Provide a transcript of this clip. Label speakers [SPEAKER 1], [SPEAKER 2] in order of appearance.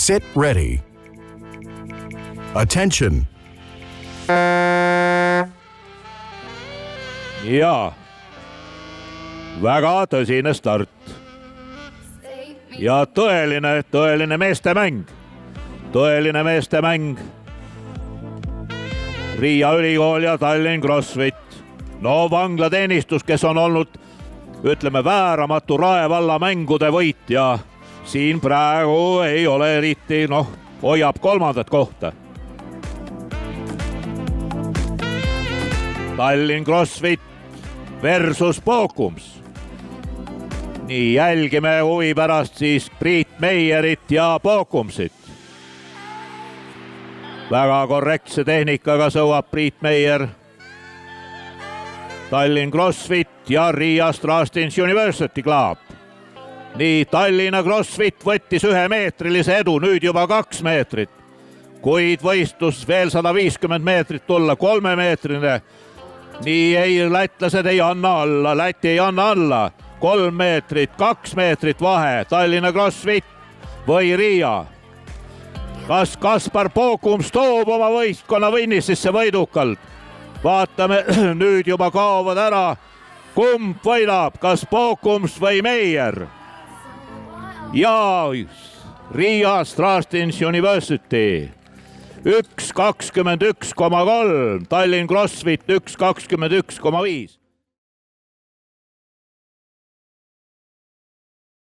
[SPEAKER 1] Sit ready. Attention.
[SPEAKER 2] Ja väga tõsine start. Ja tõeline meestemäng. Tõeline meestemäng. Riia ülikool ja Tallinn CrossFit. No vanglateenistus, kes on olnud, ütleme, vääramatu Rae valla mängude võitja. Siin praegu ei ole eriti, hoiab 3. kohta. Tallinn CrossFit versus Pokums. Nii, jälgime huvi pärast siis Priit Meierit ja Pokumsit. Väga korrektse tehnikaga sõuab Priit Meier. Tallinn CrossFit ja Riia Strastins University Club. Nii, Tallinna CrossFit võttis 1-meetrilise edu, nüüd juba 2 meetrit. Kuid võistlus veel 150 meetrit tulla, 3-meetrine. Nii ei, lätlased ei anna alla, Läti ei anna alla. 3 meetrit, 2 meetrit vahe, Tallinna CrossFit või Riia. Kas Kaspar Pokums toob oma võistkonna Finishisse võidukalt? Vaatame, nüüd juba kaovad ära. Kumb võidab, kas Pokums või Meier? Ja Riia Strastins University 1.21,3, Tallinn CrossFit 1.21,5.